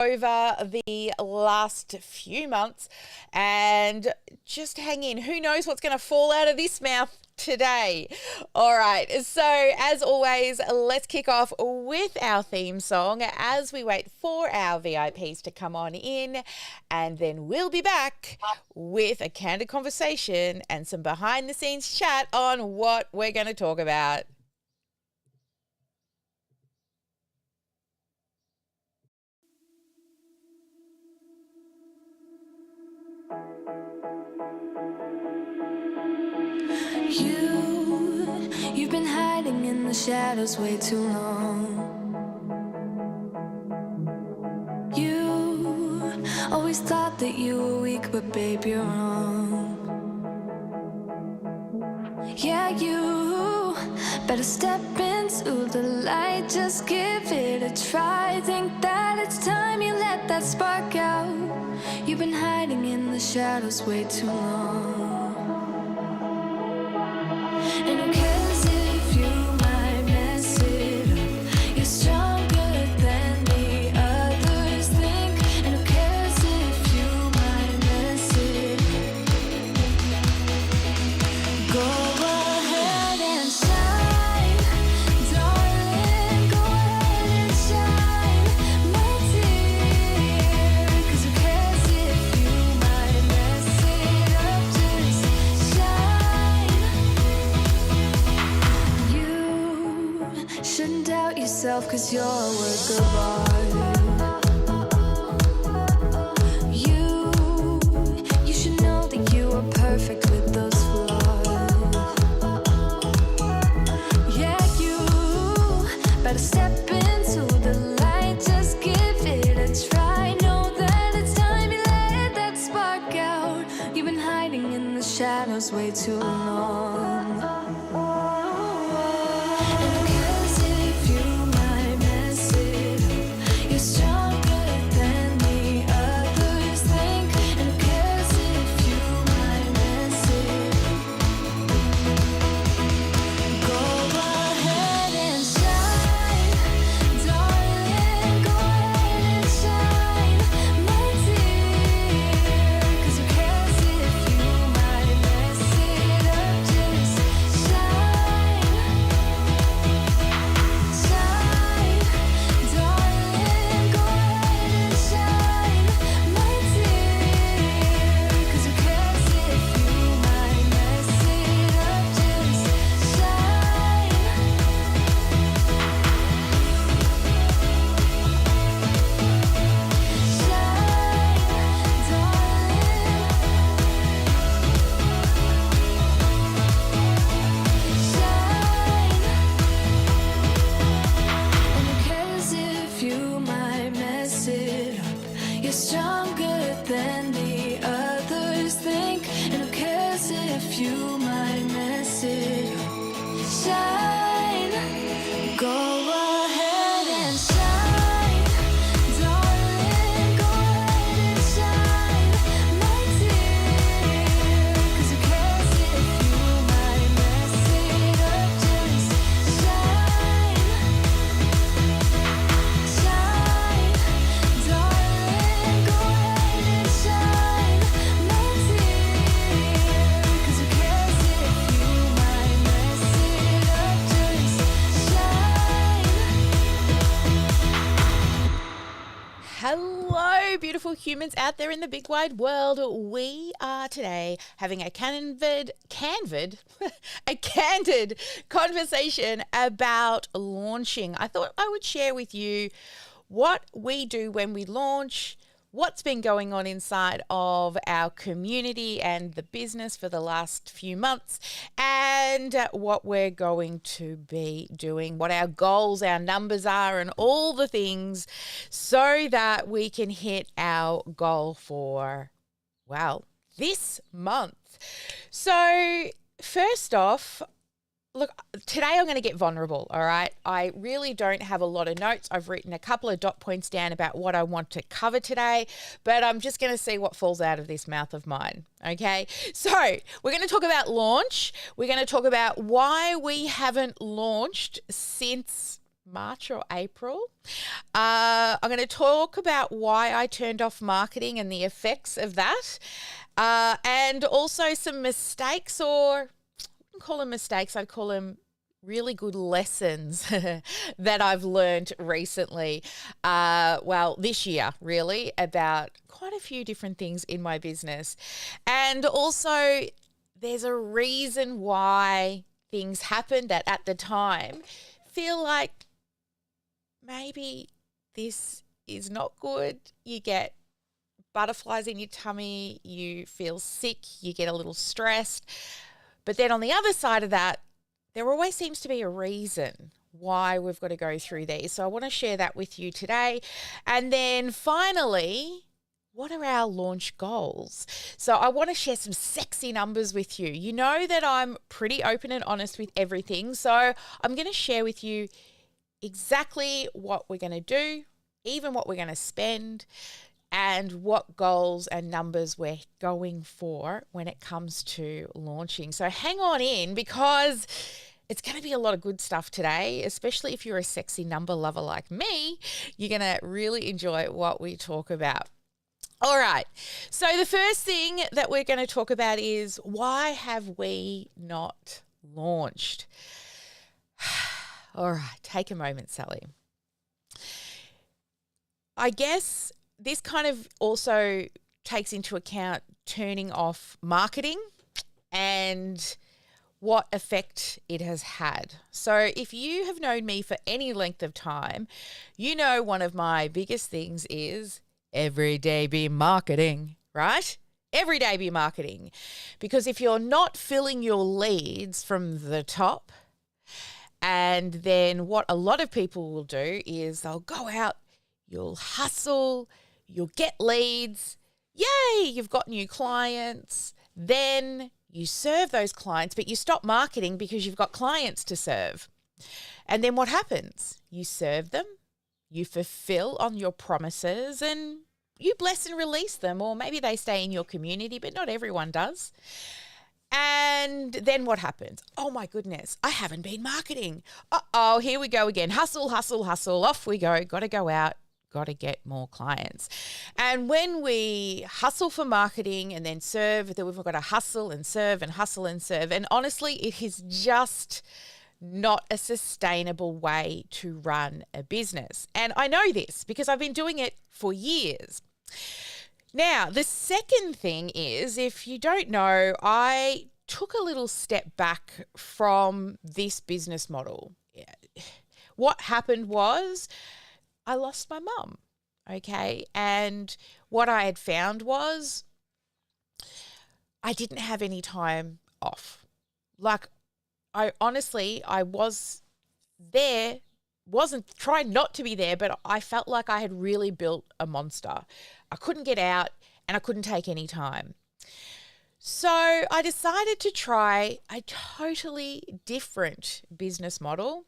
over the last few months, and just hang in. Who knows what's going to fall out of this mouth today? All right, so as always, let's kick off with our theme song as we wait for our VIPs to come on in, and then we'll be back with a candid conversation and some behind the scenes chat on what we're going to talk about. You've been hiding in the shadows way too long. You always thought that you were weak, but babe, you're wrong. Yeah, you better step into the light, just give it a try. Think that it's time you let that spark out. You've been hiding in the shadows way too long. And who cares if you might mess it up? You're stronger than the others think. And who cares if you might mess it up? Go ahead and shine, darling. Go ahead and shine, my dear. 'Cause who cares if you might mess it up? Just shine. You shouldn't doubt yourself, 'cause you're a work of art. You should know that you are perfect with those flaws. Yeah, you better step into the light, just give it a try. Know that it's time you let that spark out. You've been hiding in the shadows way too long. And who cares if you might mess it up? You're stronger than the others think. And who cares if you might mess it up? Go ahead and shine, darling. Go ahead and shine, my dear. 'Cause who cares if you might mess it up? Just shine, shine, darling. Go ahead and shine, my dear. 'Cause who cares if you might mess it up? Just shine. And who cares if you might mess it up? You're stronger than the others think. And who cares if you might mess it up? Shine. Go ahead and shine, darling. Go ahead and shine, my dear. 'Cause who cares if you might mess it up? Just shine, shine, darling. Go ahead and shine, my dear. 'Cause who cares if you might mess it up? Just shine. Hello, beautiful humans out there in the big wide world. We are today having a a candid conversation about launching. I thought I would share with you what we do when we launch, what's been going on inside of our community and the business for the last few months, and what we're going to be doing, what our goals, our numbers are, and all the things so that we can hit our goal for, well, this month. So first off, look, today I'm going to get vulnerable, all right? I really don't have a lot of notes. I've written a couple of dot points down about what I want to cover today, but I'm just going to see what falls out of this mouth of mine, okay? So we're going to talk about launch. We're going to talk about why we haven't launched since March or April. I'm going to talk about why I turned off marketing and the effects of that, and also some mistakes, or I wouldn't call them mistakes, I'd call them really good lessons that I've learned recently. This year, really, about quite a few different things in my business. And also, there's a reason why things happened that at the time feel like maybe this is not good. You get butterflies in your tummy, you feel sick, you get a little stressed. But then on the other side of that, there always seems to be a reason why we've got to go through these. So I want to share that with you today. And then finally, what are our launch goals? So I want to share some sexy numbers with you. You know that I'm pretty open and honest with everything. So I'm going to share with you exactly what we're going to do, even what we're going to spend, and what goals and numbers we're going for when it comes to launching. So hang on in, because it's going to be a lot of good stuff today, especially if you're a sexy number lover like me. You're going to really enjoy what we talk about. All right. So the first thing that we're going to talk about is, why have we not launched? All right. Take a moment, Sally. I guess this kind of also takes into account turning off marketing and what effect it has had. So if you have known me for any length of time, you know one of my biggest things is everyday be marketing, right? Everyday be marketing. Because if you're not filling your leads from the top, and then what a lot of people will do is they'll go out, you'll hustle, you'll get leads, yay, you've got new clients. Then you serve those clients, but you stop marketing because you've got clients to serve. And then what happens? You serve them, you fulfill on your promises, and you bless and release them, or maybe they stay in your community, but not everyone does. And then what happens? Oh my goodness, I haven't been marketing. Uh-oh, here we go again. Hustle, hustle, hustle. Off we go. Got to go out. Got to get more clients. And when we hustle for marketing and then serve, then we've got to hustle and serve and hustle and serve. And honestly, it is just not a sustainable way to run a business. And I know this because I've been doing it for years. Now, the second thing is, if you don't know, I took a little step back from this business model. What happened was I lost my mum, okay? And what I had found was I didn't have any time off. Like, I was there, wasn't trying not to be there, but I felt like I had really built a monster. I couldn't get out and I couldn't take any time. So I decided to try a totally different business model,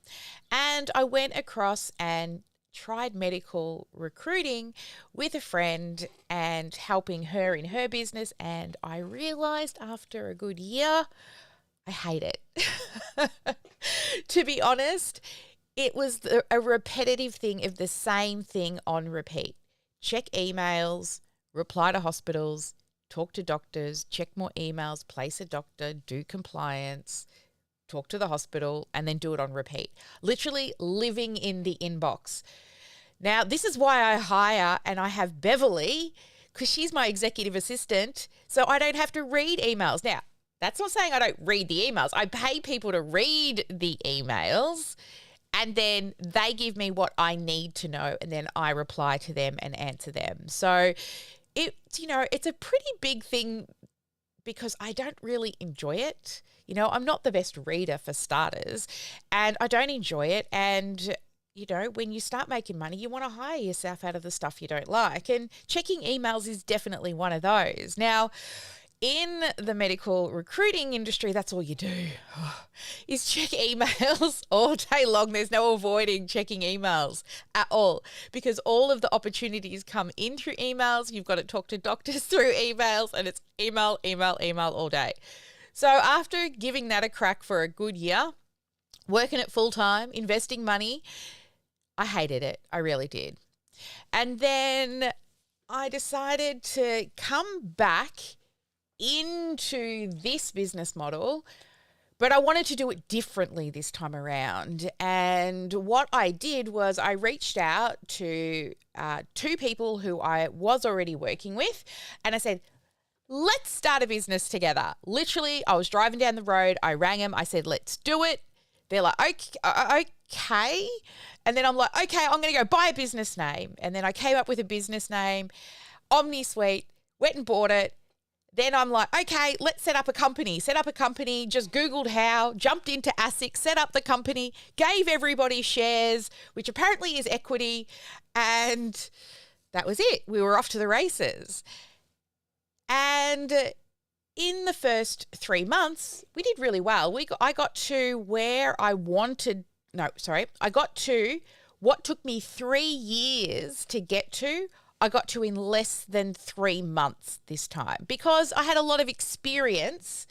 and I went across and tried medical recruiting with a friend and helping her in her business, and I realized after a good year, I hate it. To be honest, it was a repetitive thing of the same thing on repeat. Check emails, reply to hospitals, talk to doctors, check more emails, place a doctor, do compliance, talk to the hospital, and then do it on repeat. Literally living in the inbox. Now, this is why I hire and I have Beverly, because she's my executive assistant, so I don't have to read emails. Now, that's not saying I don't read the emails. I pay people to read the emails, and then they give me what I need to know, and then I reply to them and answer them. So it's a pretty big thing because I don't really enjoy it. I'm not the best reader for starters, and I don't enjoy it. And, when you start making money, you want to hire yourself out of the stuff you don't like. And checking emails is definitely one of those. Now, in the medical recruiting industry, that's all you do is check emails all day long. There's no avoiding checking emails at all, because all of the opportunities come in through emails. You've got to talk to doctors through emails, and it's email, email, email all day. So after giving that a crack for a good year, working it full time, investing money, I hated it. I really did. And then I decided to come back into this business model, but I wanted to do it differently this time around. And what I did was I reached out to 2 people who I was already working with, and I said, let's start a business together. Literally, I was driving down the road. I rang them. I said, let's do it. They're like, okay. And then I'm like, okay, I'm going to go buy a business name. And then I came up with a business name, OmniSuite, went and bought it. Then I'm like, okay, let's set up a company. Just Googled how, jumped into ASIC, set up the company, gave everybody shares, which apparently is equity. And that was it. We were off to the races. And in the first 3 months, we did really well. I got to where I wanted. I got to what took me 3 years to get to. I got to in less than 3 months this time because I had a lot of experience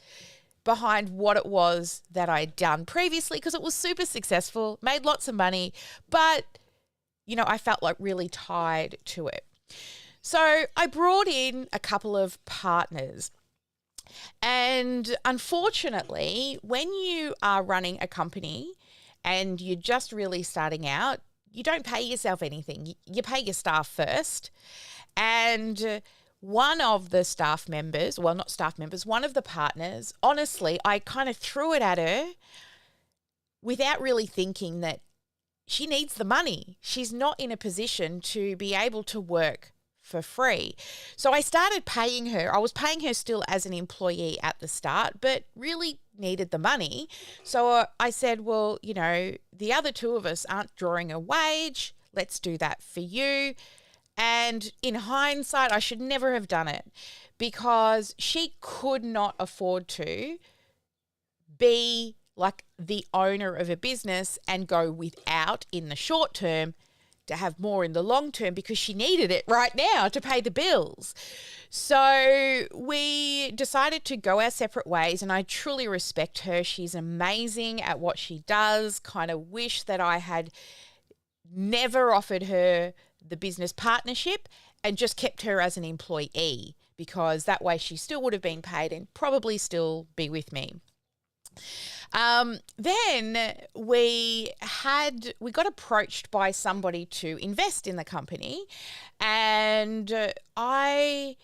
behind what it was that I'd done previously because it was super successful, made lots of money, but, I felt like really tied to it. So I brought in a couple of partners. And unfortunately, when you are running a company and you're just really starting out, you don't pay yourself anything. You pay your staff first. And one of the staff members, one of the partners, honestly, I kind of threw it at her without really thinking that she needs the money. She's not in a position to be able to work for free. So I started paying her. I was paying her still as an employee at the start, but really needed the money. So I said, well, the other 2 of us aren't drawing a wage. Let's do that for you. And in hindsight, I should never have done it because she could not afford to be like the owner of a business and go without in the short term to have more in the long term because she needed it right now to pay the bills. So we decided to go our separate ways, and I truly respect her. She's amazing at what she does. Kind of wish that I had never offered her the business partnership and just kept her as an employee because that way she still would have been paid and probably still be with me. Then we got approached by somebody to invest in the company, and I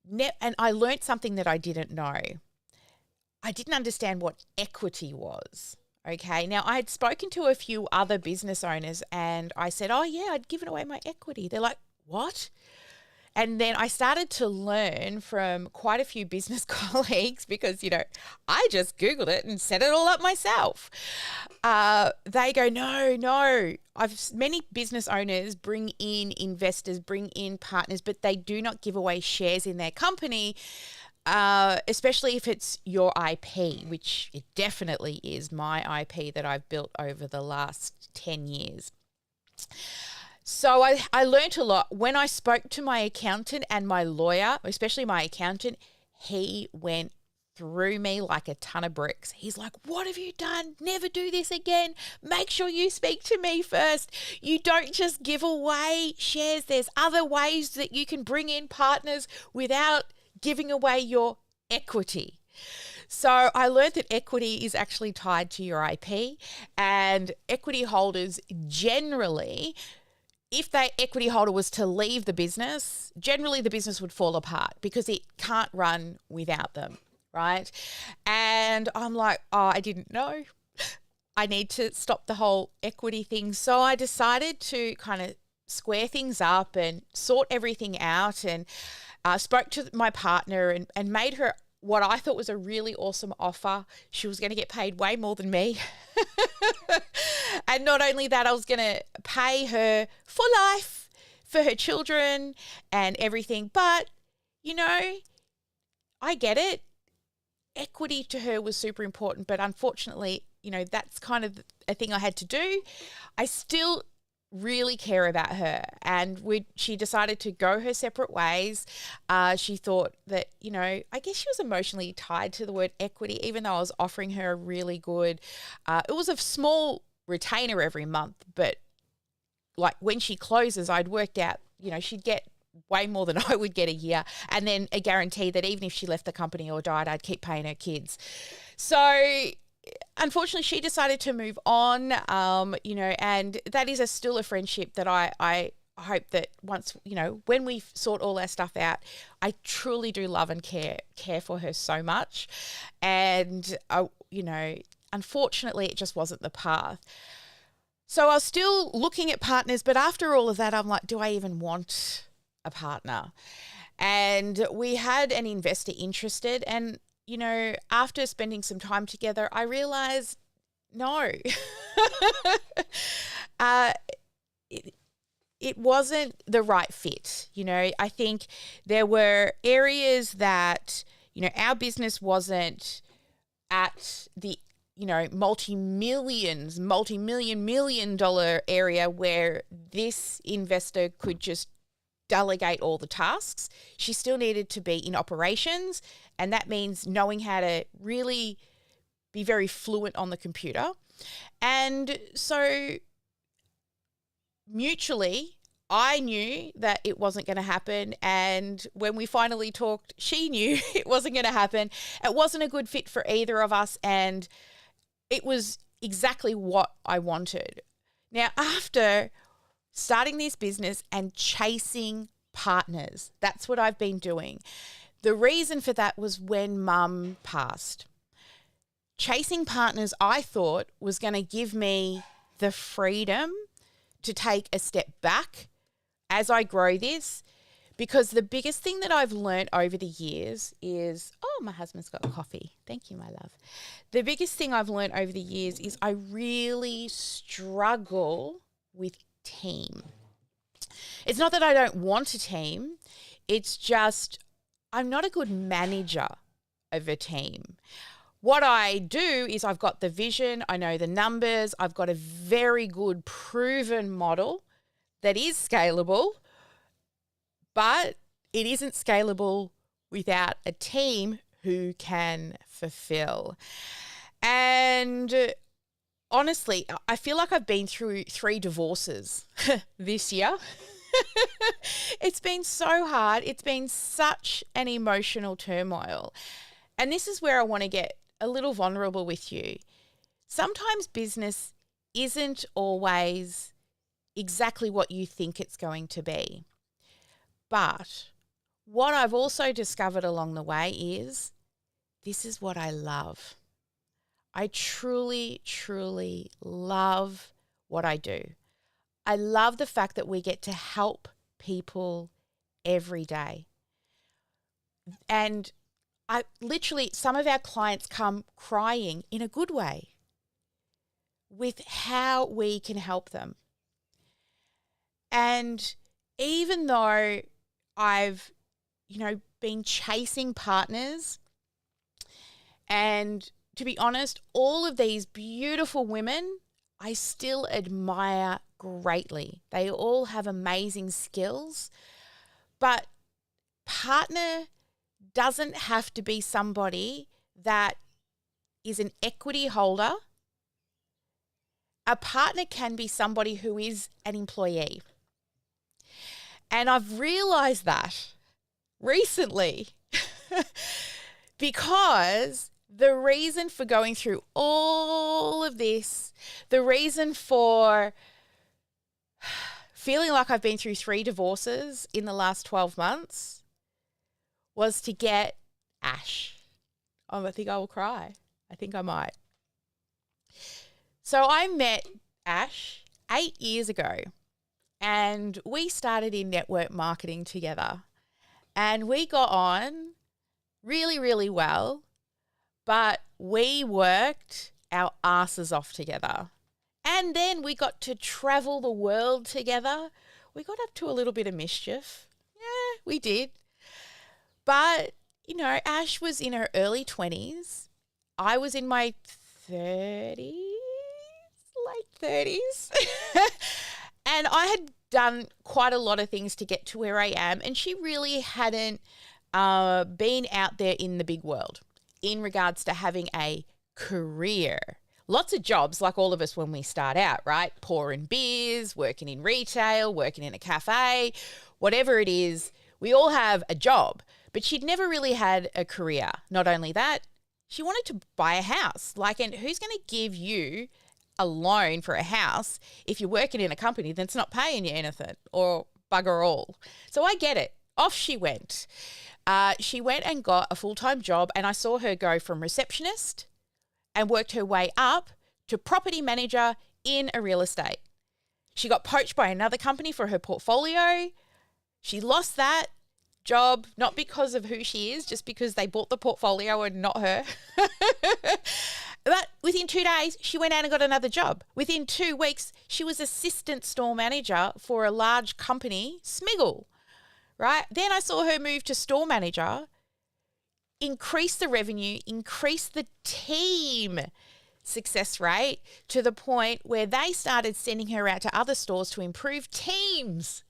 learned something that I didn't know. I didn't understand what equity was. Okay. Now I had spoken to a few other business owners and I said, oh yeah, I'd given away my equity. They're like, what? And then I started to learn from quite a few business colleagues because, I just Googled it and set it all up myself. They go, no. Many business owners bring in investors, bring in partners, but they do not give away shares in their company, especially if it's your IP, which it definitely is my IP that I've built over the last 10 years. So I learned a lot. When I spoke to my accountant and my lawyer, especially my accountant, he went through me like a ton of bricks. He's like, what have you done? Never do this again. Make sure you speak to me first. You don't just give away shares. There's other ways that you can bring in partners without giving away your equity. So I learned that equity is actually tied to your IP, and equity holders generally, if the equity holder was to leave the business, generally the business would fall apart because it can't run without them, right? And I'm like, I didn't know. I need to stop the whole equity thing. So I decided to kind of square things up and sort everything out, and spoke to my partner and made her what I thought was a really awesome offer. She was going to get paid way more than me. And not only that, I was going to pay her for life, for her children and everything. But, I get it. Equity to her was super important. But unfortunately, that's kind of a thing I had to do. I still really care about her, and she decided to go her separate ways. She thought that, I guess she was emotionally tied to the word equity, even though I was offering her a really good, it was a small retainer every month, but like when she closes, I'd worked out, she'd get way more than I would get a year, and then a guarantee that even if she left the company or died, I'd keep paying her kids. So unfortunately, she decided to move on, and that is still a friendship that I hope that once, when we sort all our stuff out, I truly do love and care for her so much. And, unfortunately, it just wasn't the path. So I was still looking at partners, but after all of that, I'm like, do I even want a partner? And we had an investor interested, and after spending some time together, I realized no. It wasn't the right fit. I think there were areas that, our business wasn't at the, multi-million dollar area where this investor could just delegate all the tasks. She still needed to be in operations, and that means knowing how to really be very fluent on the computer. And so mutually, I knew that it wasn't going to happen, and when we finally talked, she knew it wasn't going to happen. It wasn't a good fit for either of us, and it was exactly what I wanted. Now, after starting this business and chasing partners, that's what I've been doing. The reason for that was when Mum passed. Chasing partners, I thought, was going to give me the freedom to take a step back as I grow this, because the biggest thing that I've learned over the years is, my husband's got coffee. Thank you, my love. The biggest thing I've learned over the years is I really struggle with team. It's not that I don't want a team. It's just I'm not a good manager of a team. What I do is I've got the vision, I know the numbers, I've got a very good proven model that is scalable, but it isn't scalable without a team who can fulfill. And honestly, I feel like I've been through 3 divorces this year. It's been so hard. It's been such an emotional turmoil. And this is where I want to get a little vulnerable with you. Sometimes business isn't always exactly what you think it's going to be. But what I've also discovered along the way is this is what I love. I truly, truly love what I do. I love the fact that we get to help people every day. And some of our clients come crying in a good way with how we can help them. And even though I've, been chasing partners, and to be honest, all of these beautiful women, I still admire greatly. They all have amazing skills, but partner doesn't have to be somebody that is an equity holder. A partner can be somebody who is an employee. And I've realized that recently because the reason for going through all of this, the reason for feeling like I've been through 3 divorces in the last 12 months was to get Ash. I think I will cry. I think I might. So I met Ash 8 years ago, and we started in network marketing together, and we got on really, really well, but we worked our asses off together. And then we got to travel the world together. We got up to a little bit of mischief. Yeah, we did. But, Ash was in her early 20s. I was in my 30s, late 30s. And I had done quite a lot of things to get to where I am. And she really hadn't been out there in the big world in regards to having a career, lots of jobs, like all of us when we start out, right? Pouring beers, working in retail, working in a cafe, whatever it is, we all have a job. But she'd never really had a career. Not only that, she wanted to buy a house. And who's going to give you a loan for a house if you're working in a company that's not paying you anything or bugger all? So I get it. Off she went. She went and got a full-time job, and I saw her go from receptionist and worked her way up to property manager in a real estate. She got poached by another company for her portfolio. She lost that job, not because of who she is, just because they bought the portfolio and not her. But within 2 days, she went out and got another job. Within 2 weeks, she was assistant store manager for a large company, Smiggle, right? Then I saw her move to store manager, increase the revenue, increase the team success rate to the point where they started sending her out to other stores to improve teams,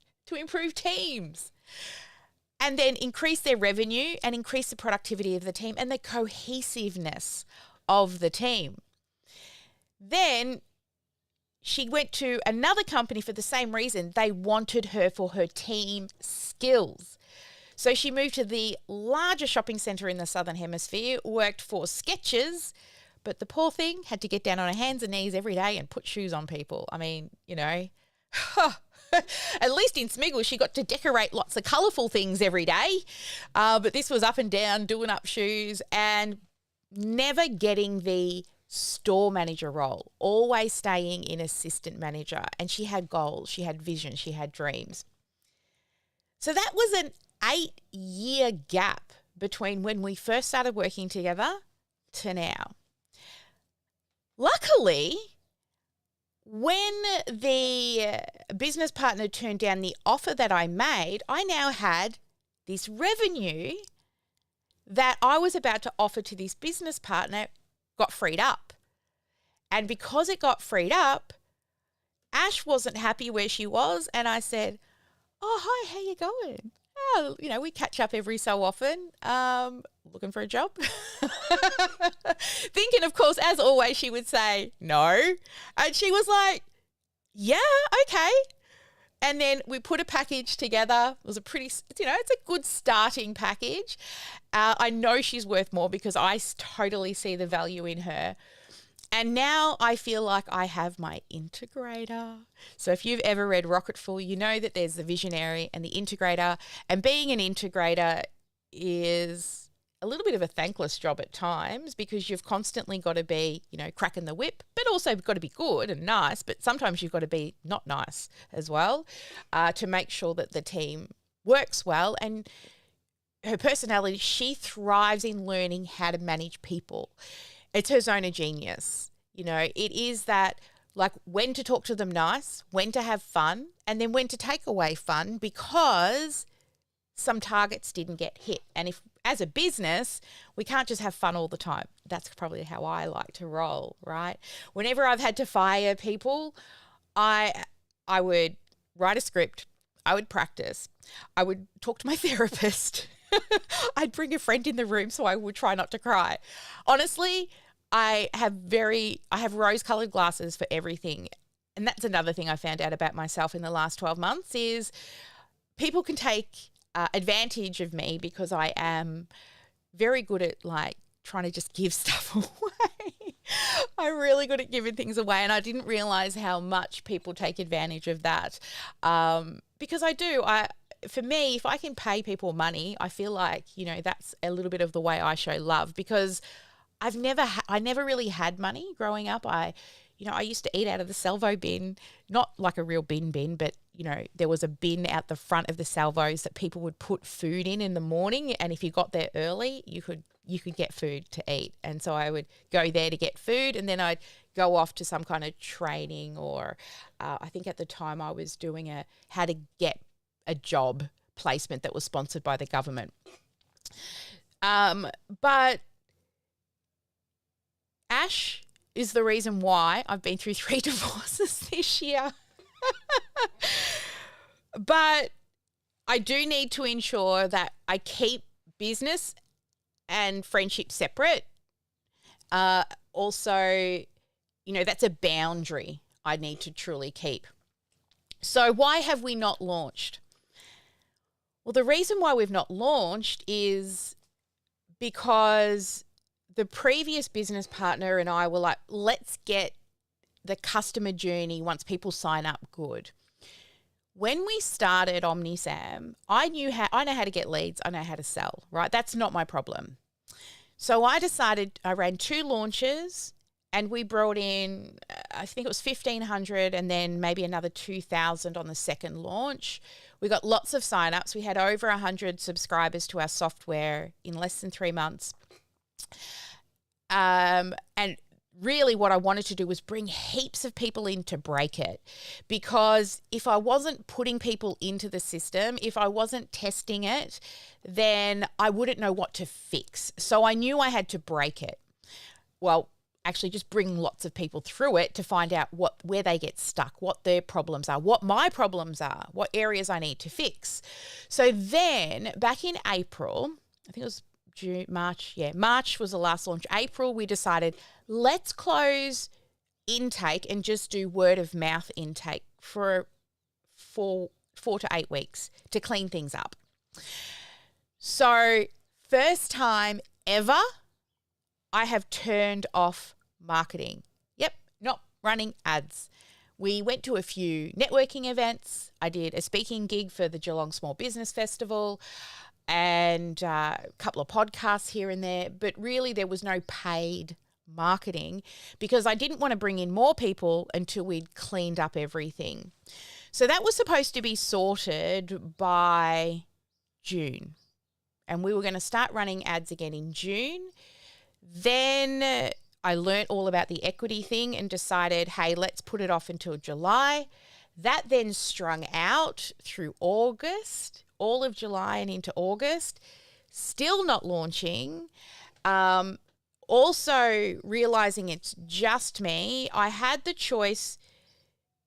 and then increase their revenue and increase the productivity of the team and the cohesiveness of the team. Then she went to another company for the same reason. They wanted her for her team skills. So she moved to the largest shopping centre in the Southern Hemisphere, worked for Skechers, but the poor thing had to get down on her hands and knees every day and put shoes on people. I mean, at least in Smiggle, she got to decorate lots of colourful things every day. But this was up and down, doing up shoes and never getting the store manager role, always staying in assistant manager. And she had goals, she had vision, she had dreams. So that was an 8-year gap between when we first started working together to now. Luckily, when the business partner turned down the offer that I made, I now had this revenue that I was about to offer to this business partner got freed up. And because it got freed up, Ash wasn't happy where she was. And I said, "Oh, hi, how you going? Oh, we catch up every so often. Looking for a job?" Thinking, of course, as always, she would say no. And she was like, "Yeah, okay." And then we put a package together. It was a pretty, it's a good starting package. I know she's worth more because I totally see the value in her. And now I feel like I have my integrator. So if you've ever read Rocket Full, you know that there's the visionary and the integrator. And being an integrator is a little bit of a thankless job at times because you've constantly got to be, cracking the whip, but also got to be good and nice. But sometimes you've got to be not nice as well to make sure that the team works well. And her personality, she thrives in learning how to manage people. It's her zone of genius. It is that, like, when to talk to them nice, when to have fun, and then when to take away fun because some targets didn't get hit. And if, as a business, we can't just have fun all the time. That's probably how I like to roll, right? Whenever I've had to fire people, I would write a script. I would practice. I would talk to my therapist. I'd bring a friend in the room so I would try not to cry. Honestly, I have rose-colored glasses for everything. And that's another thing I found out about myself in the last 12 months is people can take advantage of me because I am very good at trying to just give stuff away. I'm really good at giving things away, and I didn't realize how much people take advantage of that because I do. For me, if I can pay people money, I feel like, that's a little bit of the way I show love because I never really had money growing up. I used to eat out of the salvo bin, not like a real bin, but, there was a bin out the front of the salvos that people would put food in the morning. And if you got there early, you could get food to eat. And so I would go there to get food and then I'd go off to some kind of training or I think at the time I was doing how to get a job placement that was sponsored by the government. But Ash is the reason why I've been through 3 divorces this year. But I do need to ensure that I keep business and friendship separate. Also, that's a boundary I need to truly keep. So why have we not launched? Well, the reason why we've not launched is because the previous business partner and I were like, let's get the customer journey once people sign up good. When we started OmniSam, I know how to get leads. I know how to sell, right? That's not my problem. So I ran 2 launches and we brought in, I think it was 1,500 and then maybe another 2,000 on the second launch. We got lots of signups. We had over 100 subscribers to our software in less than 3 months. And really what I wanted to do was bring heaps of people in to break it, because if I wasn't putting people into the system, if I wasn't testing it, then I wouldn't know what to fix. So I knew I had to break it. Well, actually just bring lots of people through it to find out where they get stuck, what their problems are, what my problems are, what areas I need to fix. So then back in April, I think it was March was the last launch. April, we decided let's close intake and just do word of mouth intake for 4 to 8 weeks to clean things up. So first time ever, I have turned off marketing. Yep, not running ads. We went to a few networking events. I did a speaking gig for the Geelong Small Business Festival and a couple of podcasts here and there, but really there was no paid marketing because I didn't want to bring in more people until we'd cleaned up everything. So that was supposed to be sorted by June, and we were going to start running ads again in June. Then I learnt all about the equity thing and decided, hey, let's put it off until July. That then strung out through August, all of July and into August, still not launching. Also realizing it's just me, I had the choice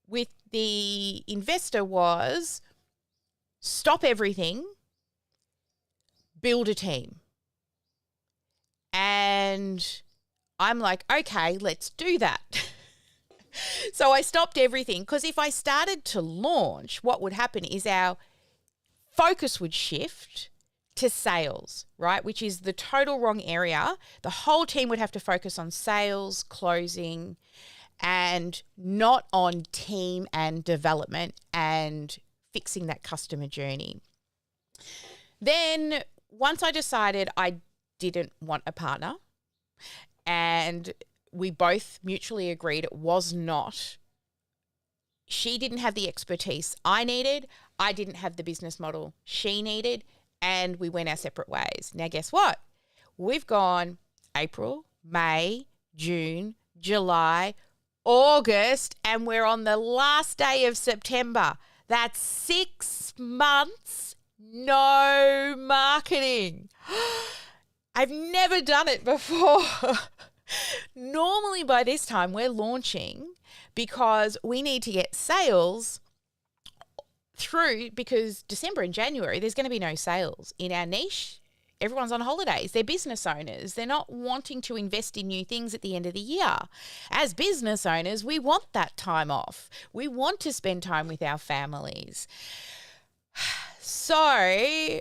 with the investor was stop everything, build a team. And I'm like, okay, let's do that. So I stopped everything because if I started to launch, what would happen is our focus would shift to sales, right? Which is the total wrong area. The whole team would have to focus on sales, closing, and not on team and development and fixing that customer journey. Then once I decided I didn't want a partner and we both mutually agreed it was not, she didn't have the expertise I needed, I didn't have the business model she needed, and we went our separate ways. Now, guess what? We've gone April, May, June, July, August, and we're on the last day of September. That's 6 months, no marketing. I've never done it before. Normally by this time we're launching because we need to get sales through, because December and January there's going to be no sales in our niche. Everyone's on holidays. They're business owners. They're not wanting to invest in new things at the end of the year. As business owners, we want that time off. We want to spend time with our families. So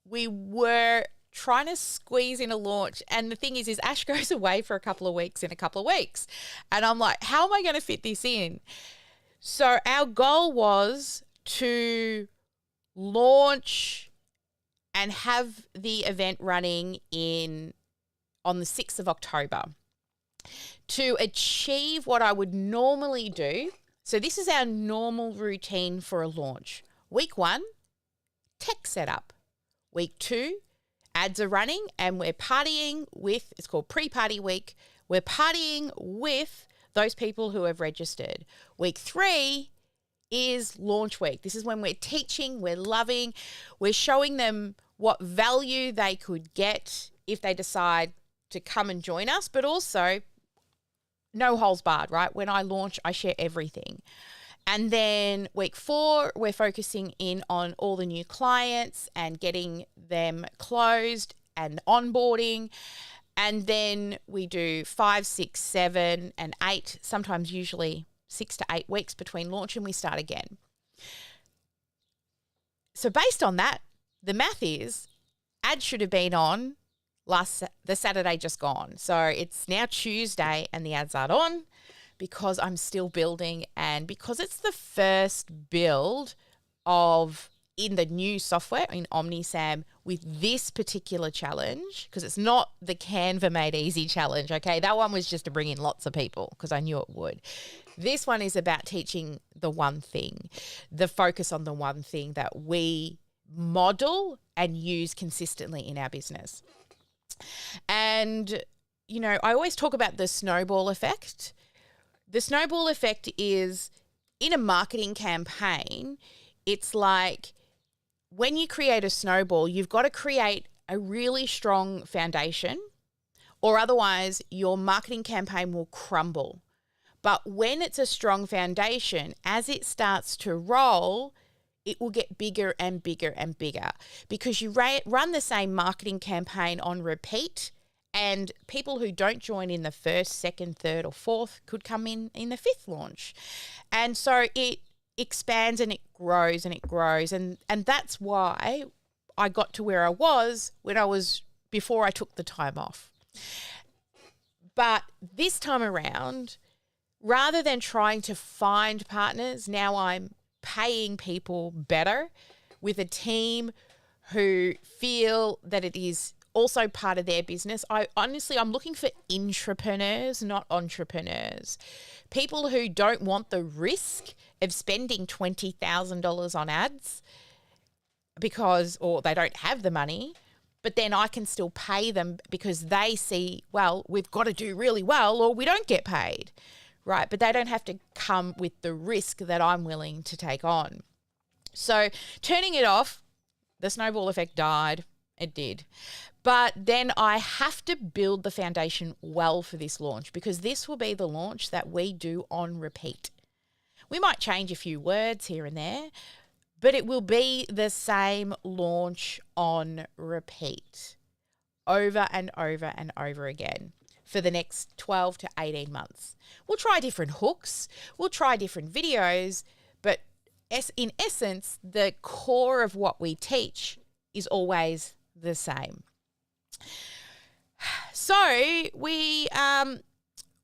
we were trying to squeeze in a launch. And the thing is Ash goes away for a couple of weeks in a couple of weeks. And I'm like, how am I going to fit this in? So our goal was to launch and have the event running on the 6th of October to achieve what I would normally do. So this is our normal routine for a launch. Week 1, tech setup. Week 2, ads are running and we're partying with, it's called pre-party week. We're partying with those people who have registered. Week 3 is launch week. This is when we're teaching, we're loving, we're showing them what value they could get if they decide to come and join us, but also no holes barred, right? When I launch, I share everything. And then week 4, we're focusing in on all the new clients and getting them closed and onboarding. And then we do 5, 6, 7, and 8, sometimes usually 6 to 8 weeks between launch, and we start again. So based on that, the math is ads should have been on the Saturday just gone. So it's now Tuesday and the ads aren't on because I'm still building, and because it's the first build in the new software in OmniSam with this particular challenge, because it's not the Canva Made Easy challenge, okay? That one was just to bring in lots of people because I knew it would. This one is about teaching the one thing, the focus on the one thing that we model and use consistently in our business. And, I always talk about the snowball effect. The snowball effect is in a marketing campaign, it's like when you create a snowball, you've got to create a really strong foundation, or otherwise your marketing campaign will crumble. But when it's a strong foundation, as it starts to roll, it will get bigger and bigger and bigger because you run the same marketing campaign on repeat, and people who don't join in the first, second, third or fourth could come in the fifth launch. And so it expands and it grows and it grows. And that's why I got to where I was before I took the time off. But this time around, rather than trying to find partners, now I'm paying people better with a team who feel that it is also part of their business. I'm looking for intrapreneurs, not entrepreneurs. People who don't want the risk of spending $20,000 on ads or they don't have the money, but then I can still pay them because they see, well, we've got to do really well or we don't get paid, right? But they don't have to come with the risk that I'm willing to take on. So turning it off, the snowball effect died. It did. But then I have to build the foundation well for this launch because this will be the launch that we do on repeat. We might change a few words here and there, but it will be the same launch on repeat over and over and over again for the next 12 to 18 months. We'll try different hooks. We'll try different videos, but in essence, the core of what we teach is always the same. So we've got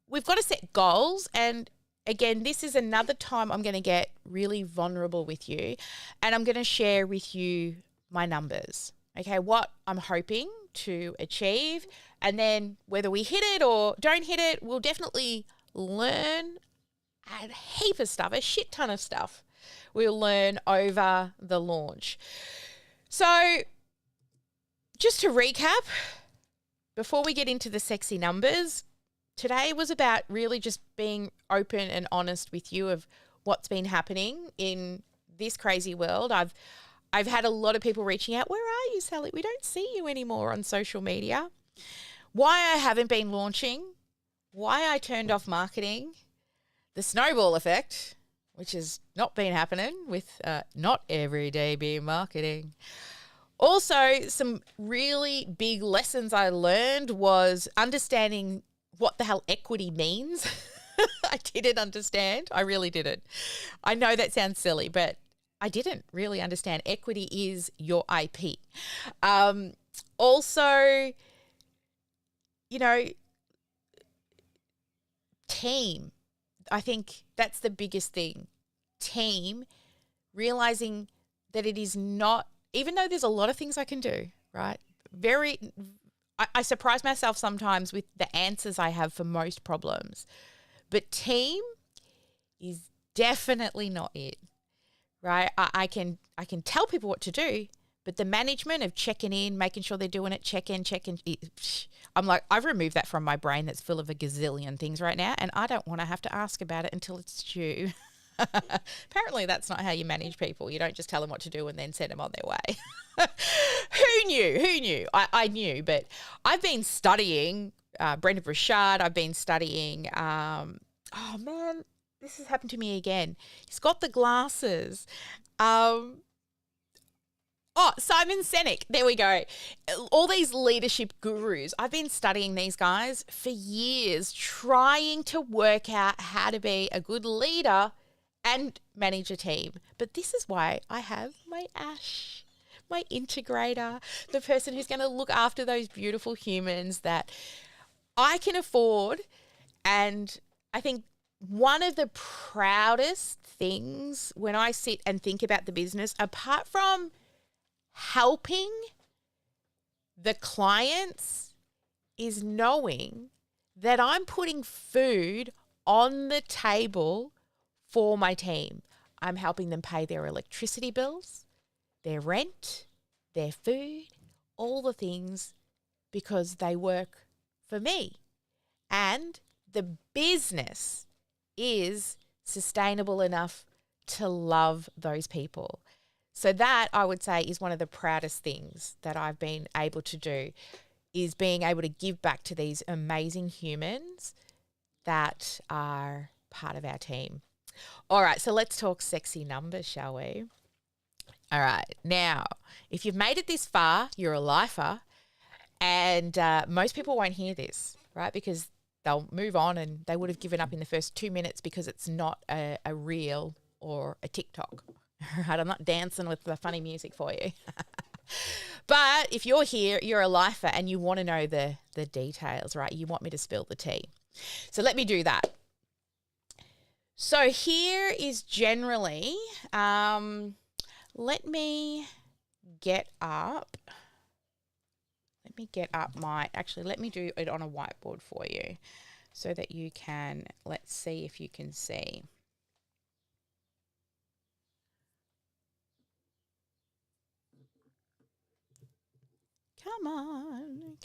to set goals, and again, this is another time I'm going to get really vulnerable with you, and I'm going to share with you my numbers, okay, what I'm hoping to achieve, and then whether we hit it or don't hit it, we'll definitely learn a heap of stuff, a shit ton of stuff we'll learn over the launch. So just to recap, before we get into the sexy numbers, today was about really just being open and honest with you of what's been happening in this crazy world. I've had a lot of people reaching out, where are you, Sally? We don't see you anymore on social media. Why I haven't been launching, why I turned off marketing, the snowball effect, which has not been happening with not everyday being marketing. Also, some really big lessons I learned was understanding what the hell equity means. I didn't understand. I really didn't. I know that sounds silly, but I didn't really understand. Equity is your IP. Also, team. I think that's the biggest thing. Team, realizing that it is not, even though there's a lot of things I can do, right? I surprise myself sometimes with the answers I have for most problems, but team is definitely not it, right? I can tell people what to do, but the management of checking in, making sure they're doing it, check in. I'm like, I've removed that from my brain that's full of a gazillion things right now, and I don't want to have to ask about it until it's due. Apparently that's not how you manage people. You don't just tell them what to do and then send them on their way. Who knew? I knew, but I've been studying Brenda Burchard. I've been studying, oh man, this has happened to me again. He's got the glasses. Oh, Simon Sinek. There we go. All these leadership gurus. I've been studying these guys for years, trying to work out how to be a good leader and manage a team. But this is why I have my Ash, my integrator, the person who's going to look after those beautiful humans that I can afford. And I think one of the proudest things when I sit and think about the business, apart from helping the clients, is knowing that I'm putting food on the table for my team. I'm helping them pay their electricity bills, their rent, their food, all the things, because they work for me. And the business is sustainable enough to love those people. So that, I would say, is one of the proudest things that I've been able to do, is being able to give back to these amazing humans that are part of our team. All right, so let's talk sexy numbers, shall we? All right, now, if you've made it this far, you're a lifer, and most people won't hear this, right? Because they'll move on and they would have given up in the first 2 minutes because it's not a reel or a TikTok. Right, I'm not dancing with the funny music for you. But if you're here, you're a lifer and you want to know the details, right? You want me to spill the tea. So let me do that. So here is generally, let me get up let me do it on a whiteboard for you so that you can, let's see if you can see.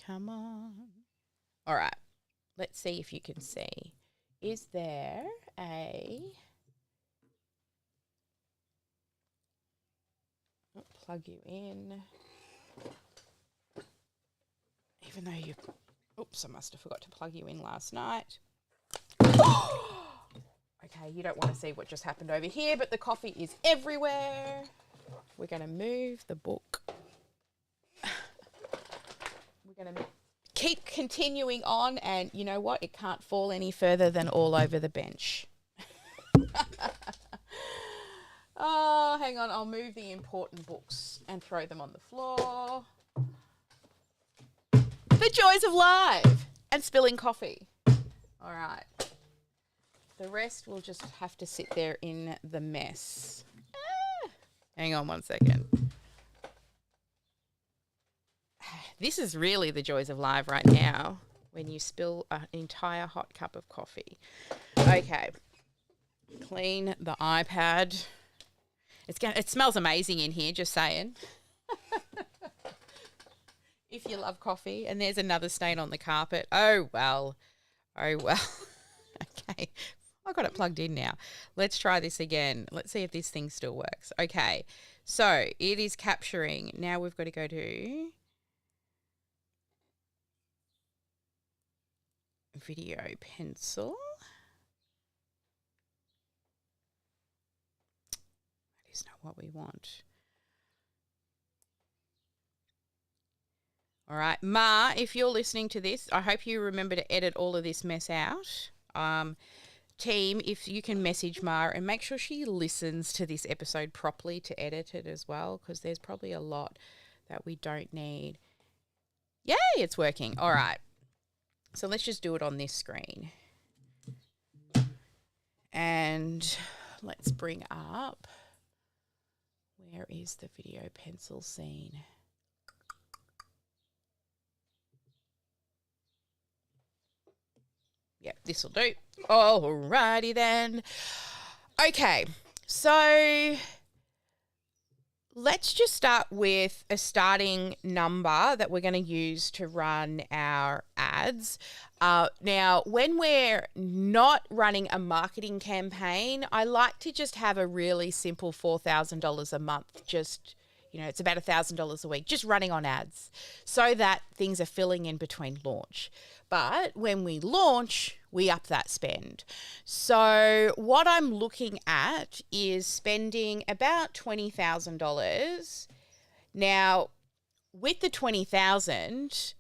Come on. All right, let's see if you can see. Is there I'll plug you in. Even though I must have forgot to plug you in last night. Okay, you don't want to see what just happened over here, but the coffee is everywhere. We're going to move the book. We're going to keep continuing on, and you know what? It can't fall any further than all over the bench. Oh, hang on. I'll move the important books and throw them on the floor. The joys of live and spilling coffee. All right. The rest will just have to sit there in the mess. Hang on one second. This is really the joys of live right now, when you spill an entire hot cup of coffee. Okay. Clean the iPad. It smells amazing in here, just saying. If you love coffee. And there's another stain on the carpet. Oh, well. Okay. I got it plugged in now. Let's try this again. Let's see if this thing still works. Okay. So it is capturing. Now we've got to go to video pencil. That is not what we want. All right, Ma, if you're listening to this, I hope you remember to edit all of this mess out. Team, if you can message Ma and make sure she listens to this episode properly to edit it as well, because there's probably a lot that we don't need. Yay, it's working. All right. So let's just do it on this screen. And let's bring up, where is the video pencil scene? Yep, this will do. Alrighty then. Okay, so let's just start with a starting number that we're going to use to run our ads. Now, when we're not running a marketing campaign, I like to just have a really simple $4,000 a month, just, it's about $1,000 a week, just running on ads so that things are filling in between launch. But when we launch, we up that spend. So what I'm looking at is spending about $20,000 Now, with the 20,000,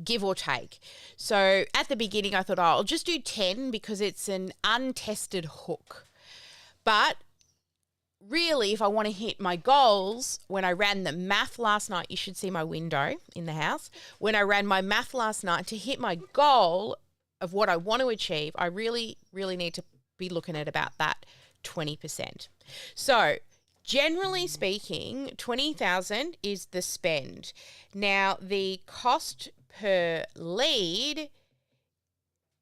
give or take. So at the beginning, I thought, oh, I'll just do 10 because it's an untested hook. But really, if I want to hit my goals, when I ran the math last night, you should see my window in the house. When I ran my math last night to hit my goal of what I want to achieve, I really, really need to be looking at about that 20%. So generally speaking, 20,000 is the spend. Now, the cost per lead,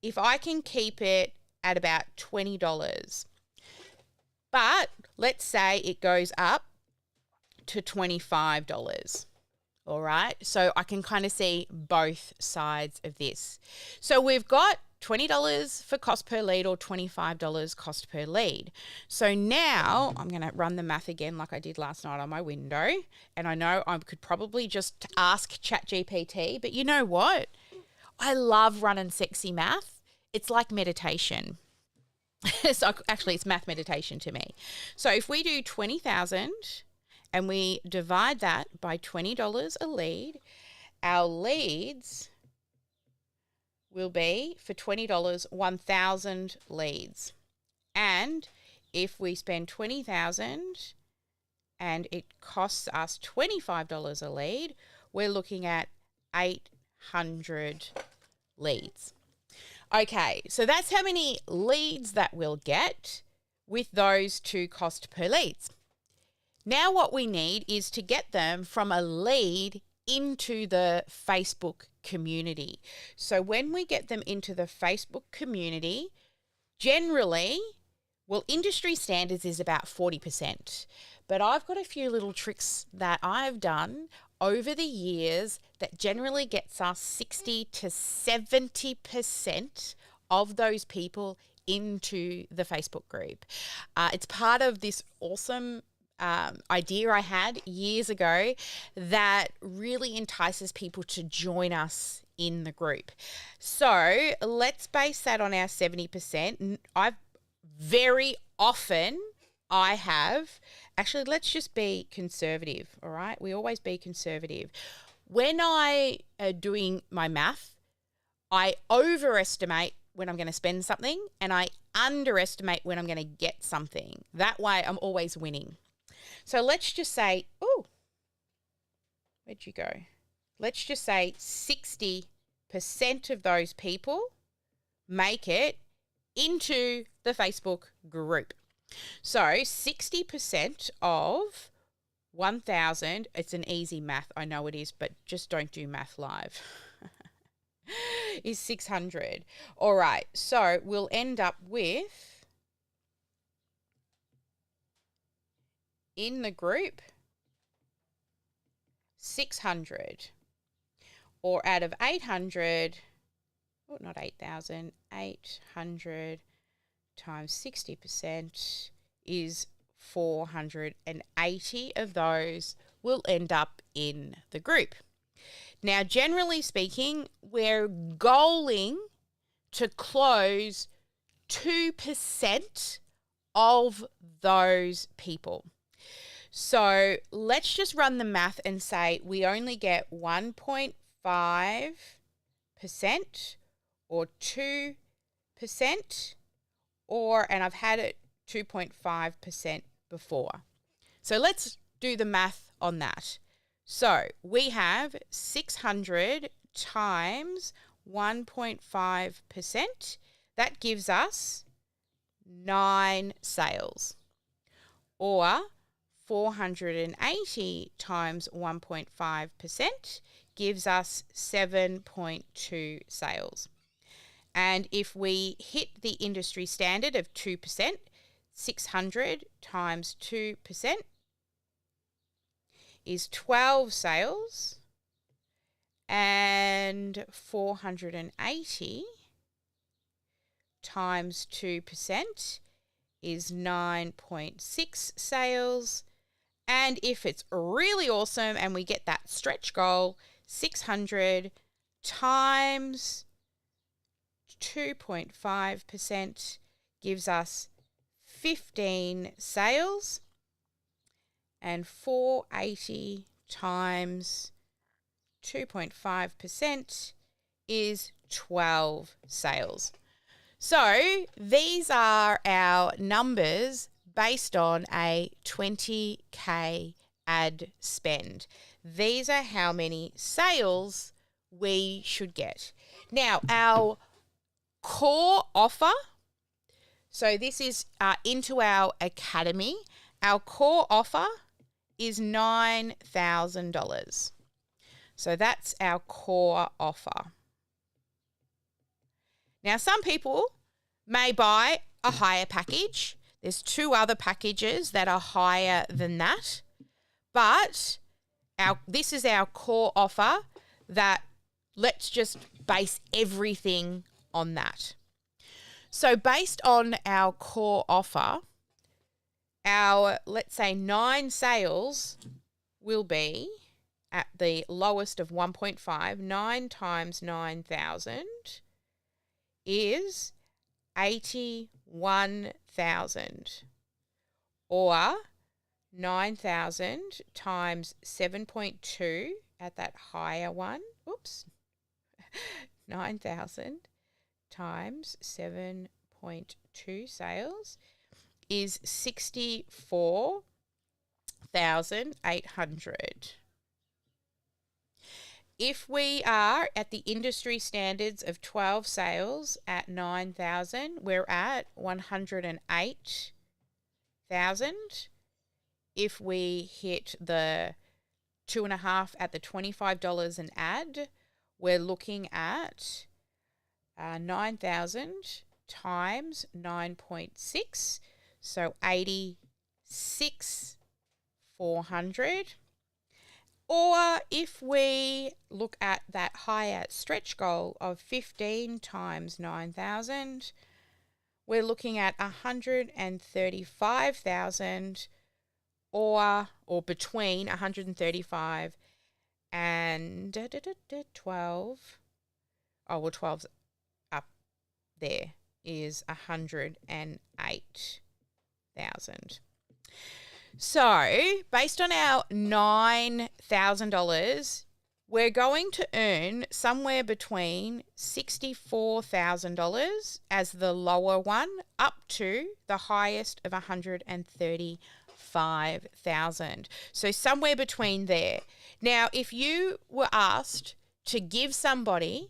if I can keep it at about $20, but let's say it goes up to $25. All right. So I can kind of see both sides of this. So we've got $20 for cost per lead or $25 cost per lead. So now I'm going to run the math again like I did last night on my window. And I know I could probably just ask ChatGPT, but you know what? I love running sexy math. It's like meditation. So actually, it's math meditation to me. So if we do 20,000 and we divide that by $20 a lead, our leads will be for $20, 1,000 leads. And if we spend 20,000 and it costs us $25 a lead, we're looking at 800 leads. Okay, so that's how many leads that we'll get with those two cost per leads. Now what we need is to get them from a lead into the Facebook community. So when we get them into the Facebook community, generally, well, industry standards is about 40%. But I've got a few little tricks that I've done over the years that generally gets us 60 to 70% of those people into the Facebook group. It's part of this awesome idea I had years ago that really entices people to join us in the group. So let's base that on our 70%. Actually, let's just be conservative, all right? We always be conservative. When I am doing my math, I overestimate when I'm going to spend something and I underestimate when I'm going to get something. That way I'm always winning. So let's just say, where'd you go? Let's just say 60% of those people make it into the Facebook group. So 60% of 1,000, it's an easy math, I know it is, but just don't do math live, is 600. All right, so we'll end up with, in the group, 600. Or out of 800, not 8,000, 800 times 60% is 480 of those will end up in the group. Now, generally speaking, we're goaling to close 2% of those people. So let's just run the math and say we only get 1.5% or 2%, and I've had it 2.5% before. So let's do the math on that. So we have 600 times 1.5%. That gives us 9 sales. Or 480 times 1.5% gives us 7.2 sales. And if we hit the industry standard of 2%, 600 times 2% is 12 sales, and 480 times 2% is 9.6 sales. And if it's really awesome and we get that stretch goal, 600 times 2.5% gives us 15 sales. And 480 times 2.5% is 12 sales. So these are our numbers based on a 20K ad spend. These are how many sales we should get. Now, our core offer, so this is into our academy, our core offer is $9,000. So that's our core offer. Now, some people may buy a higher package. There's 2 other packages that are higher than that. But this is our core offer that let's just base everything on that. So based on our core offer, our, let's say, 9 sales will be at the lowest of 1.5. 9 times 9,000 is 81,000, or 9,000 times 7.2 at that higher one. Oops. 9,000 times 7.2 sales is 64,800. If we are at the industry standards of 12 sales at 9,000, we're at 108,000. If we hit the 2.5 at the $25 an ad, we're looking at 9,000 times 9.6, so 86,400. Or if we look at that higher stretch goal of 15 times 9,000, we're looking at 135,000, or between 135 and 12. Oh, well, 12's up there, is 108,000. So, based on our $9,000, we're going to earn somewhere between $64,000 as the lower one, up to the highest of 135,000. So, somewhere between there. Now, if you were asked to give somebody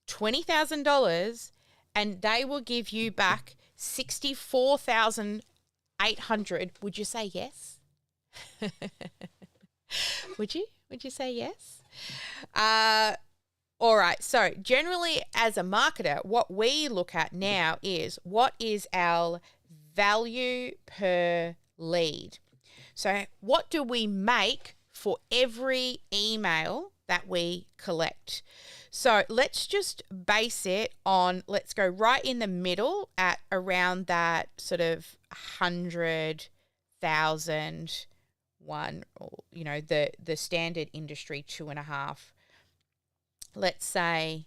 $20,000 and they will give you back 64,800, would you say yes? Would you say yes? All right. So generally as a marketer, what we look at now is what is our value per lead. So what do we make for every email that we collect? So let's just base it on, let's go right in the middle at around that sort of 100,000 one, or, you know, the standard industry 2.5. Let's say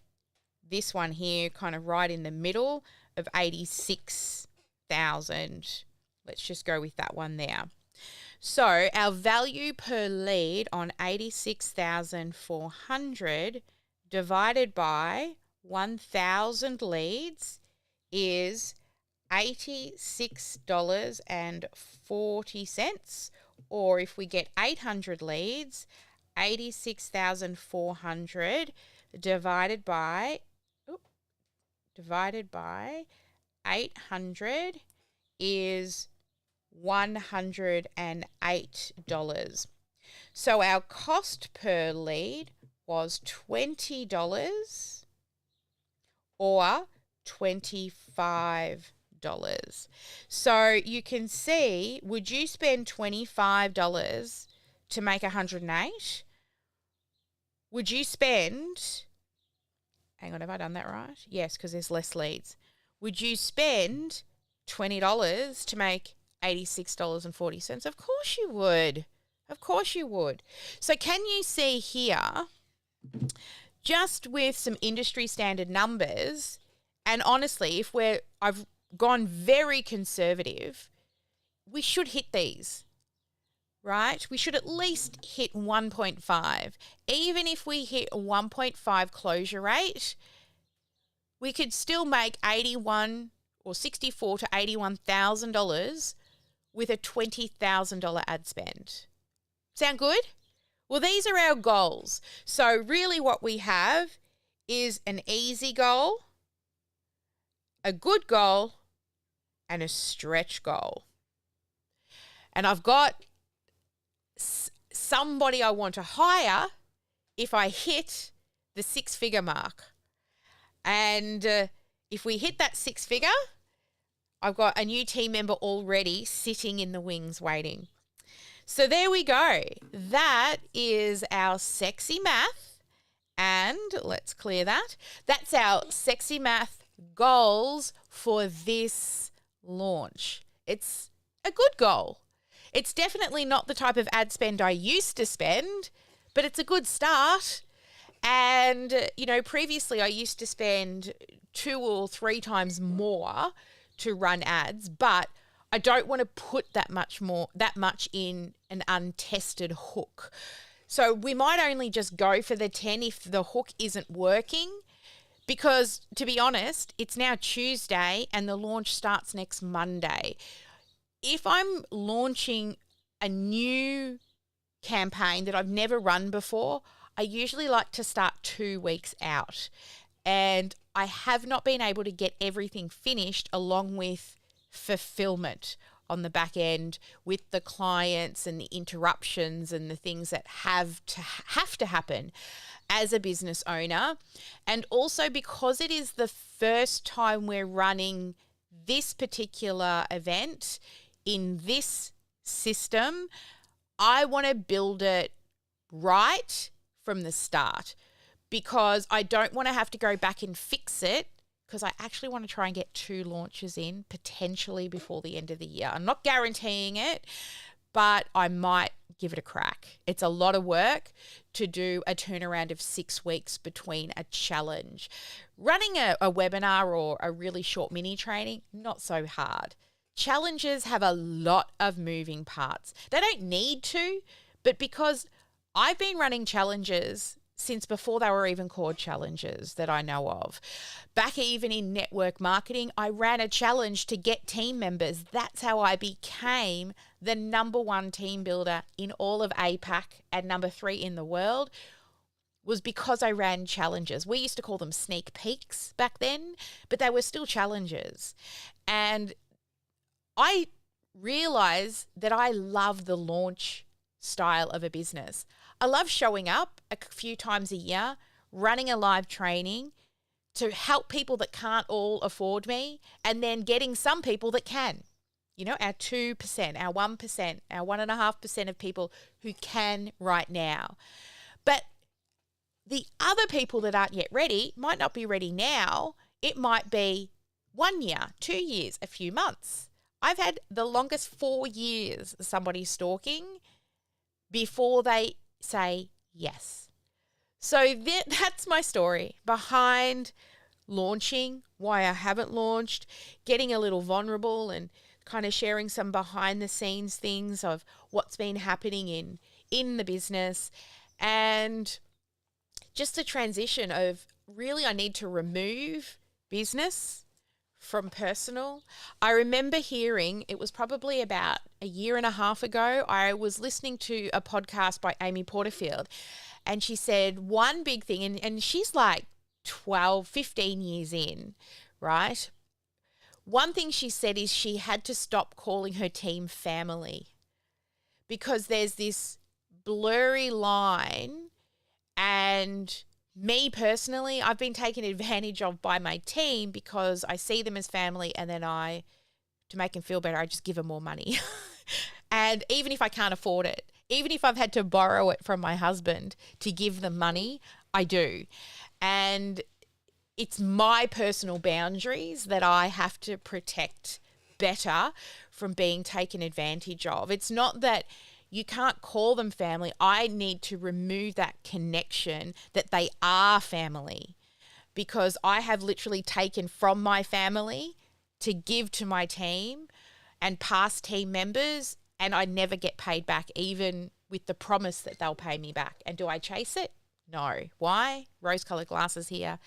this one here, kind of right in the middle of 86,000. Let's just go with that one there. So our value per lead on 86,400 divided by 1,000 leads is $86.40. Or if we get 800 leads, 86,400 divided by 800 is $108. So our cost per lead was $20 or $25. So you can see, would you spend $25 to make 108? Would you spend, hang on, have I done that right? Yes, because there's less leads. Would you spend $20 to make $86.40? Of course you would. Of course you would. So can you see here, just with some industry standard numbers, and honestly, I've gone very conservative, we should hit these. right? We should at least hit 1.5. Even if we hit a 1.5 closure rate, we could still make 81 or 64 to $81,000 with a $20,000 ad spend. Sound good? Well, these are our goals. So really what we have is an easy goal, a good goal, and a stretch goal. And I've got somebody I want to hire if I hit the 6-figure mark. And if we hit that 6-figure, I've got a new team member already sitting in the wings waiting. So there we go. That is our sexy math. And let's clear that. That's our sexy math goals for this launch. It's a good goal. It's definitely not the type of ad spend I used to spend, but it's a good start. And, previously I used to spend 2 or 3 times more to run ads, but I don't want to put that much in an untested hook. So we might only just go for the 10 if the hook isn't working, because to be honest, it's now Tuesday and the launch starts next Monday. If I'm launching a new campaign that I've never run before, I usually like to start 2 weeks out. And I have not been able to get everything finished along with fulfillment on the back end with the clients and the interruptions and the things that have to happen as a business owner. And also because it is the first time we're running this particular event in this system, I want to build it right from the start, because I don't want to have to go back and fix it, because I actually want to try and get 2 launches in potentially before the end of the year. I'm not guaranteeing it, but I might give it a crack. It's a lot of work to do a turnaround of 6 weeks between a challenge. Running a webinar or a really short mini training, not so hard. Challenges have a lot of moving parts. They don't need to, but because I've been running challenges since before they were even called challenges that I know of. Back even in network marketing, I ran a challenge to get team members. That's how I became the #1 team builder in all of APAC and #3 in the world, was because I ran challenges. We used to call them sneak peeks back then, but they were still challenges. And I realized that I love the launch style of a business. I love showing up a few times a year, running a live training to help people that can't all afford me, and then getting some people that can. Our 2%, our 1%, our 1.5% of people who can right now. But the other people that aren't yet ready might not be ready now. It might be 1 year, 2 years, a few months. I've had the longest 4 years somebody stalking before they say yes. So that's my story behind launching, why I haven't launched, getting a little vulnerable and kind of sharing some behind the scenes things of what's been happening in the business, and just the transition of really I need to remove business from personal. I remember hearing, it was probably about a year and a half ago, I was listening to a podcast by Amy Porterfield, and she said one big thing, and she's like 12, 15 years in, right? One thing she said is she had to stop calling her team family, because there's this blurry line. And me personally, I've been taken advantage of by my team, because I see them as family, and then to make them feel better, I just give them more money. And even if I can't afford it, even if I've had to borrow it from my husband to give them money, I do. And it's my personal boundaries that I have to protect better from being taken advantage of. It's not that you can't call them family. I need to remove that connection that they are family, because I have literally taken from my family to give to my team and past team members and I never get paid back, even with the promise that they'll pay me back. And do I chase it? No. Why? Rose-colored glasses here,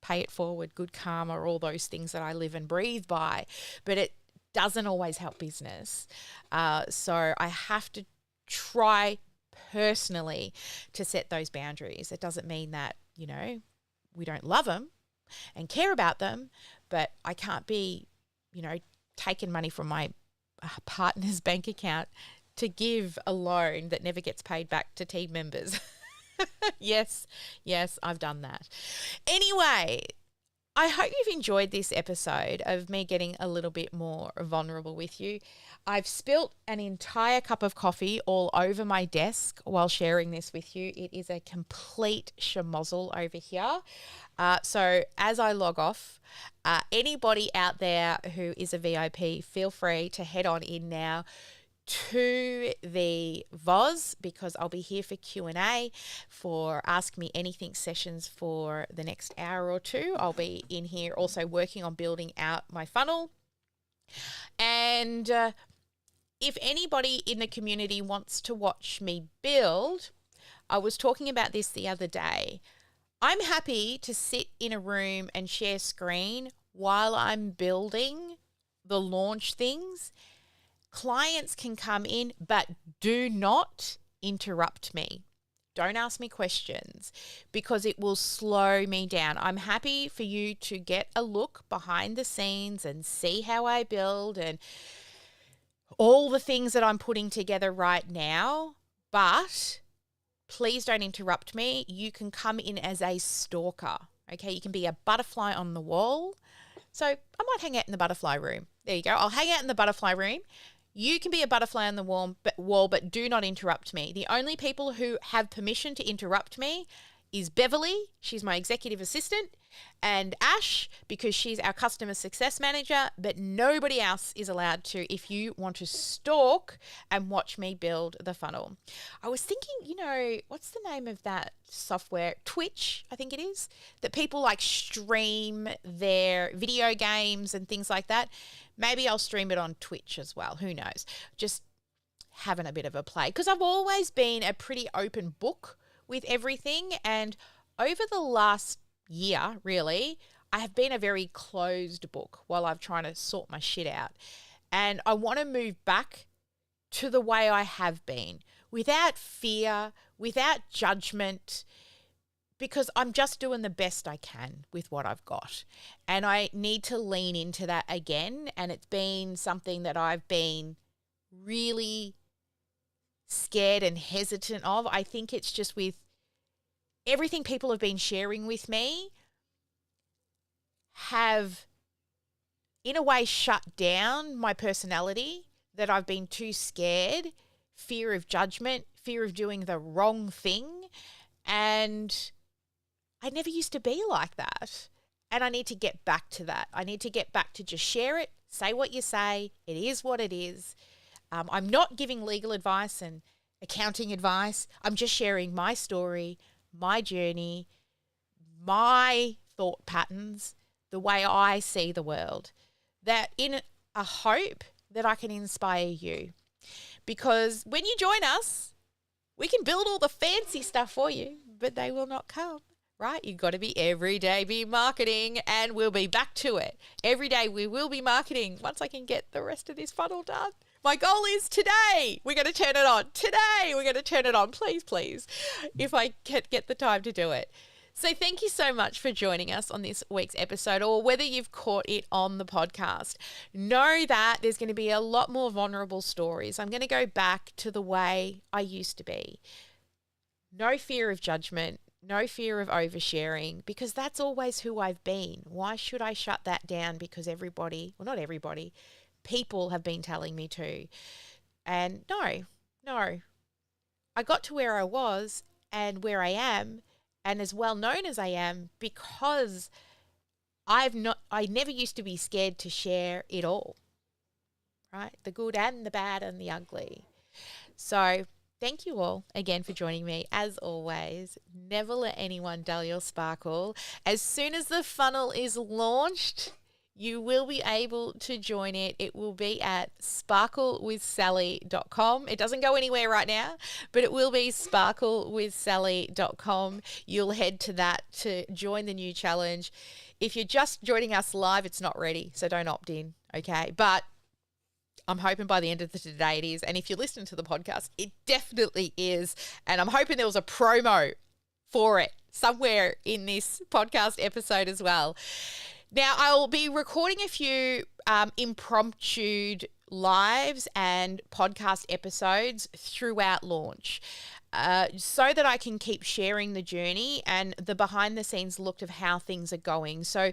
pay it forward, good karma, all those things that I live and breathe by. But it doesn't always help business. So I have to try personally to set those boundaries. It doesn't mean that, we don't love them and care about them, but I can't be, taking money from my partner's bank account to give a loan that never gets paid back to team members. Yes, I've done that. Anyway, I hope you've enjoyed this episode of me getting a little bit more vulnerable with you. I've spilt an entire cup of coffee all over my desk while sharing this with you. It is a complete schmozzle over here. So as I log off, anybody out there who is a VIP, feel free to head on in now to the VOZ, because I'll be here for Q&A, for Ask Me Anything sessions for the next hour or two. I'll be in here also working on building out my funnel. And if anybody in the community wants to watch me build, I was talking about this the other day. I'm happy to sit in a room and share screen while I'm building the launch things. Clients can come in, but do not interrupt me. Don't ask me questions, because it will slow me down. I'm happy for you to get a look behind the scenes and see how I build and all the things that I'm putting together right now, but please don't interrupt me. You can come in as a stalker, okay? You can be a butterfly on the wall. So I might hang out in the butterfly room. There you go. I'll hang out in the butterfly room. You can be a butterfly on the wall, but do not interrupt me. The only people who have permission to interrupt me is Beverly, she's my executive assistant, and Ash, because she's our customer success manager, but nobody else is allowed to if you want to stalk and watch me build the funnel. I was thinking, what's the name of that software? Twitch, I think it is, that people like stream their video games and things like that. Maybe I'll stream it on Twitch as well. Who knows? Just having a bit of a play, because I've always been a pretty open book with everything. And over the last year, really, I have been a very closed book while I'm trying to sort my shit out. And I want to move back to the way I have been, without fear, without judgment, because I'm just doing the best I can with what I've got. And I need to lean into that again. And it's been something that I've been really scared and hesitant of. I think it's just with everything people have been sharing with me have, in a way, shut down my personality, that I've been too scared, fear of judgment, fear of doing the wrong thing. And I never used to be like that. And I need to get back to that. I need to get back to just share it, say what you say. It is what it is. I'm not giving legal advice and accounting advice. I'm just sharing my story, my journey, my thought patterns, the way I see the world, that in a hope that I can inspire you. Because when you join us, we can build all the fancy stuff for you, but they will not come. Right? You've got to be everyday be marketing, and we'll be back to it. Every day we will be marketing once I can get the rest of this funnel done. My goal is today, we're going to turn it on. Today, we're going to turn it on. Please, please, if I can get the time to do it. So thank you so much for joining us on this week's episode, or whether you've caught it on the podcast. Know that there's going to be a lot more vulnerable stories. I'm going to go back to the way I used to be. No fear of judgment. No fear of oversharing, because that's always who I've been. Why should I shut that down? Because everybody, well, not everybody, people have been telling me to. And no. I got to where I was and where I am, and as well known as I am, because I never used to be scared to share it all, right? The good and the bad and the ugly. So thank you all again for joining me. As always, never let anyone dull your sparkle. As soon as the funnel is launched, you will be able to join it. It will be at sparklewithsally.com. It doesn't go anywhere right now, but it will be sparklewithsally.com. You'll head to that to join the new challenge. If you're just joining us live, it's not ready, so don't opt in, okay? But I'm hoping by the end of the today it is. And if you listen to the podcast, it definitely is. And I'm hoping there was a promo for it somewhere in this podcast episode as well. Now, I'll be recording a few impromptu lives and podcast episodes throughout launch so that I can keep sharing the journey and the behind the scenes look of how things are going. So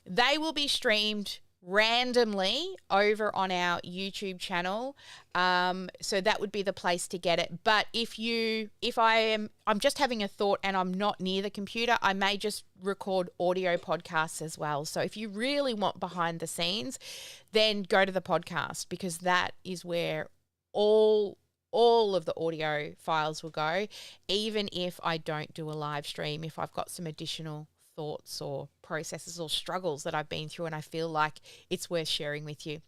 they will be streamed randomly over on our YouTube channel. So that would be the place to get it. But I'm just having a thought and I'm not near the computer, I may just record audio podcasts as well. So if you really want behind the scenes, then go to the podcast, because that is where all of the audio files will go, even if I don't do a live stream, if I've got some additional thoughts or processes or struggles that I've been through and I feel like it's worth sharing with you.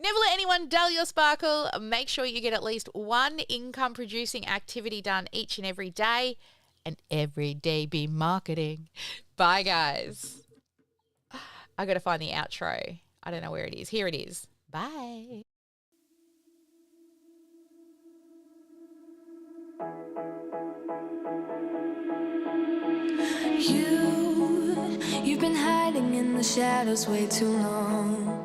Never let anyone dull your sparkle. Make sure you get at least one income producing activity done each and every day, and every day be marketing. Bye, guys. I got to find the outro. I don't know where it is. Here it is. Bye. You've been hiding in the shadows way too long.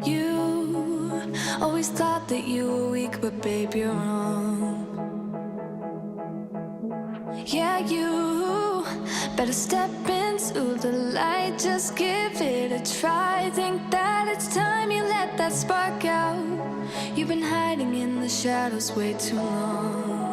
You always thought that you were weak, but babe, you're wrong. Yeah, you better step into the light, just give it a try. Think that it's time you let that spark out. You've been hiding in the shadows way too long.